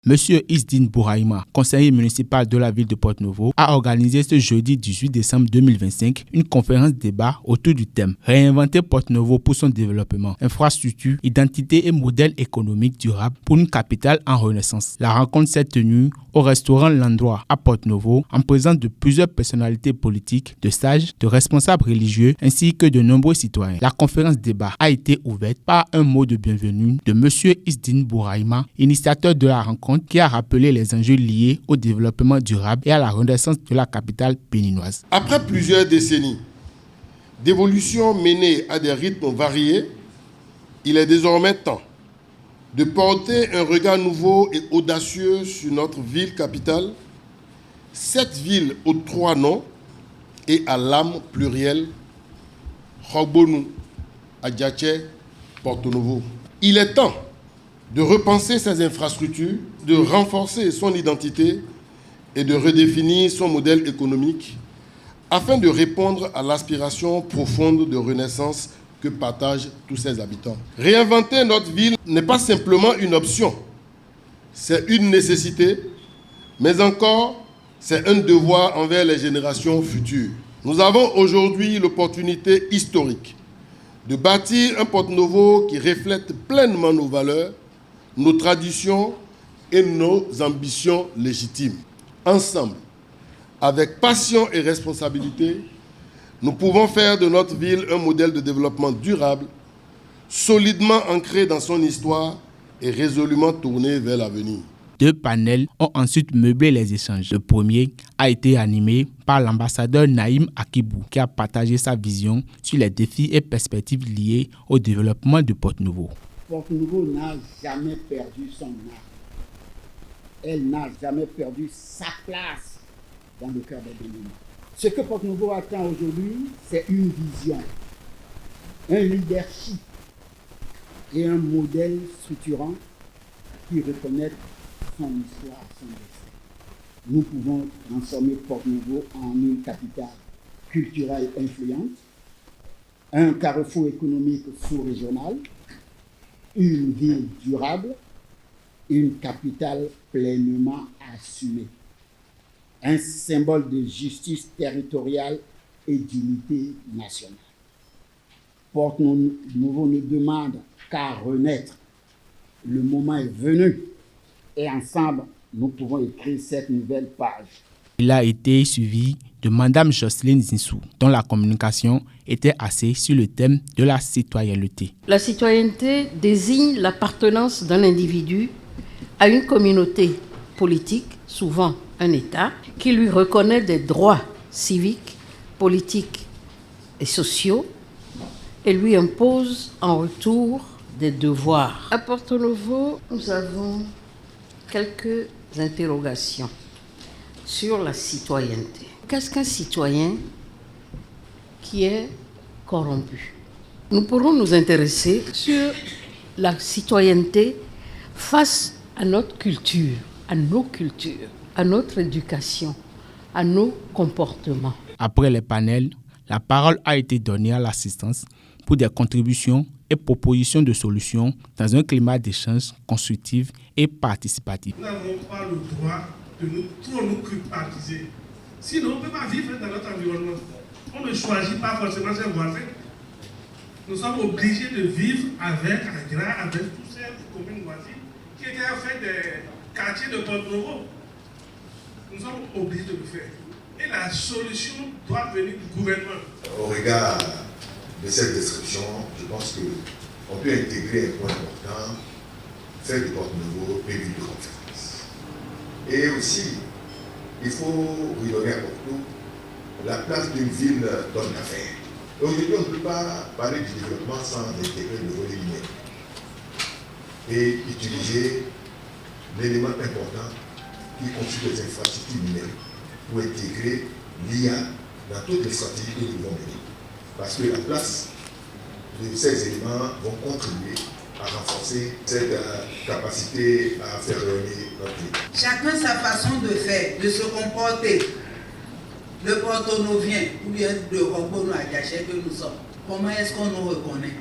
Monsieur Isdine Bouraïma, conseiller municipal de la ville de Porto-Novo, a organisé ce jeudi 18 décembre 2025 une conférence débat autour du thème « Réinventer Porto-Novo pour son développement, infrastructure, identité et modèle économique durable pour une capitale en renaissance ». La rencontre s'est tenue au restaurant L'Endroit à Porto-Novo en présence de plusieurs personnalités politiques, de sages, de responsables religieux ainsi que de nombreux citoyens. La conférence débat a été ouverte par un mot de bienvenue de Monsieur Isdine Bouraïma, initiateur de la rencontre, qui a rappelé les enjeux liés au développement durable et à la renaissance de la capitale béninoise. Après plusieurs décennies d'évolution menée à des rythmes variés, il est désormais temps de porter un regard nouveau et audacieux sur notre ville capitale, cette ville aux trois noms et à l'âme plurielle, Rogbonu, Adjaché, Porto-Novo. Il est temps de repenser ses infrastructures, de renforcer son identité et de redéfinir son modèle économique afin de répondre à l'aspiration profonde de renaissance que partagent tous ses habitants. Réinventer notre ville n'est pas simplement une option, c'est une nécessité, mais encore, c'est un devoir envers les générations futures. Nous avons aujourd'hui l'opportunité historique de bâtir un Porto-Novo qui reflète pleinement nos valeurs, nos traditions et nos ambitions légitimes. Ensemble, avec passion et responsabilité, nous pouvons faire de notre ville un modèle de développement durable, solidement ancré dans son histoire et résolument tourné vers l'avenir. Deux panels ont ensuite meublé les échanges. Le premier a été animé par l'ambassadeur Naïm Akibou, qui a partagé sa vision sur les défis et perspectives liés au développement de Porto-Novo. Porto-Novo n'a jamais perdu son âme. Elle n'a jamais perdu sa place dans le cœur des Béninois. Ce que Porto-Novo attend aujourd'hui, c'est une vision, un leadership et un modèle structurant qui reconnaît son histoire, son destin. Nous pouvons transformer Porto-Novo en une capitale culturelle influente, un carrefour économique sous-régional, une ville durable, une capitale pleinement assumée, un symbole de justice territoriale et d'unité nationale. Porto-Novo ne demande qu'à renaître. Le moment est venu et ensemble, nous pouvons écrire cette nouvelle page. Il a été suivi de Madame Jocelyne Zinsou, dont la communication était axée sur le thème de la citoyenneté. La citoyenneté désigne l'appartenance d'un individu à une communauté politique, souvent un État, qui lui reconnaît des droits civiques, politiques et sociaux et lui impose en retour des devoirs. À Porto-Novo, nous avons quelques interrogations sur la citoyenneté. Qu'est-ce qu'un citoyen qui est corrompu? Nous pourrons nous intéresser sur la citoyenneté face à notre culture, à nos cultures, à notre éducation, à nos comportements. Après les panels, la parole a été donnée à l'assistance pour des contributions et propositions de solutions dans un climat d'échange constructif et participatif. Nous n'avons pas le droit de nous culpabiliser. Sinon, on ne peut pas vivre dans notre environnement. On ne choisit pas forcément ses voisins. Nous sommes obligés de vivre avec toutes ces communes voisines qui étaient en fait des quartiers de Porto-Novo. Nous sommes obligés de le faire. Et la solution doit venir du gouvernement. Au regard de cette description, je pense qu'on peut intégrer un point important, faire de Porto-Novo une ville de conférence. Et aussi, il faut redonner à Porto la place d'une ville d'homme d'affaires. Aujourd'hui, on ne peut pas parler du développement sans intégrer le volet numérique et utiliser l'élément important qui constitue les infrastructures numériques pour intégrer l'IA dans toutes les stratégies que nous devons mener. Parce que la place de ces éléments vont contribuer à renforcer cette capacité à faire rayonner notre ville. Chacun sa façon de faire, de se comporter. Le Porto-Novien ou bien de Rogbonu Adjaché que nous sommes. Comment est-ce qu'on nous reconnaît?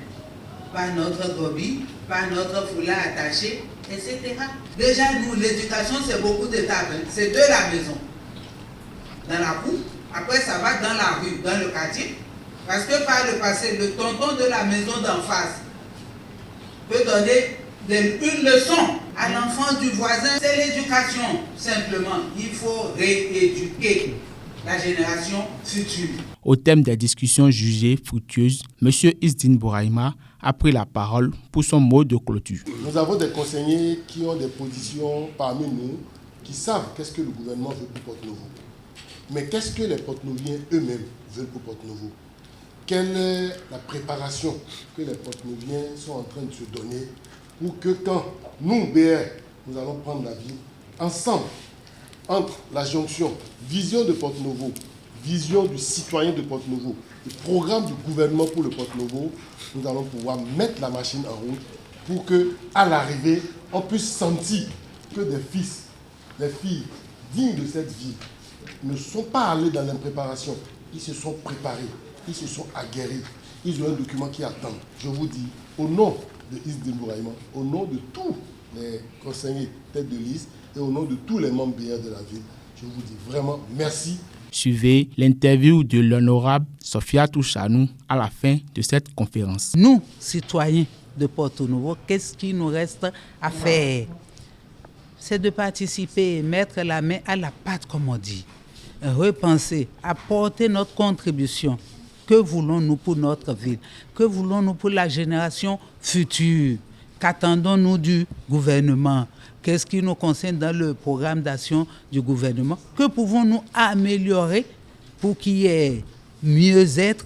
Par notre gobi, par notre foulard attaché, etc. Déjà, nous, l'éducation, c'est beaucoup d'étapes. C'est de la maison, dans la cour. Après, ça va dans la rue, dans le quartier. Parce que par le passé, le tonton de la maison d'en face peut donner une leçon à l'enfant du voisin. C'est l'éducation, simplement. Il faut rééduquer la génération future. Au thème des discussions jugées fructueuses, M. Isdine Bouraïma a pris la parole pour son mot de clôture. Nous avons des conseillers qui ont des positions parmi nous, qui savent qu'est-ce que le gouvernement veut pour Porto-Novo. Mais qu'est-ce que les Porto-Noviens eux-mêmes veulent pour Porto-Novo? Quelle est la préparation que les Porto-Noviens sont en train de se donner pour que quand nous, BR, nous allons prendre la ville, ensemble, entre la jonction, vision de Porto-Novo, vision du citoyen de Porto-Novo, le programme du gouvernement pour le Porto-Novo, nous allons pouvoir mettre la machine en route pour qu'à l'arrivée, on puisse sentir que des fils, des filles dignes de cette ville ne sont pas allés dans l'impréparation, ils se sont préparés, ils se sont aguerris, ils ont un document qui attend. Je vous dis, au nom de Isdine Bouraïma, au nom de tous les conseillers tête de liste et au nom de tous les membres BR de la ville, je vous dis vraiment merci. Suivez l'interview de l'honorable Sophia Touchanou à la fin de cette conférence. Nous, citoyens de Porto-Novo, qu'est-ce qui nous reste à faire? C'est de participer, mettre la main à la pâte, comme on dit, repenser, apporter notre contribution. Que voulons-nous pour notre ville? Que voulons-nous pour la génération future? Qu'attendons-nous du gouvernement? Qu'est-ce qui nous concerne dans le programme d'action du gouvernement? Que pouvons-nous améliorer pour qu'il y ait mieux-être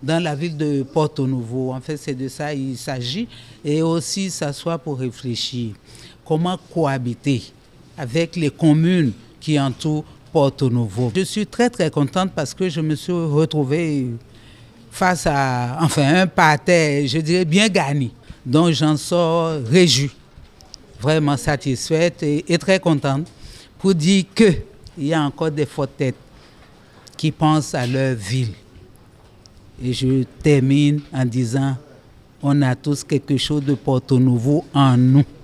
dans la ville de Porto-Novo? En fait, c'est de ça il s'agit. Et aussi s'asseoir pour réfléchir. Comment cohabiter avec les communes qui entourent Porto-Novo? Je suis très très contente parce que je me suis retrouvée face à un parterre, je dirais bien gagné. Donc j'en sors réjouie, vraiment satisfaite et très contente pour dire qu'il y a encore des fortes têtes qui pensent à leur ville. Et je termine en disant, on a tous quelque chose de Porto-Novo en nous.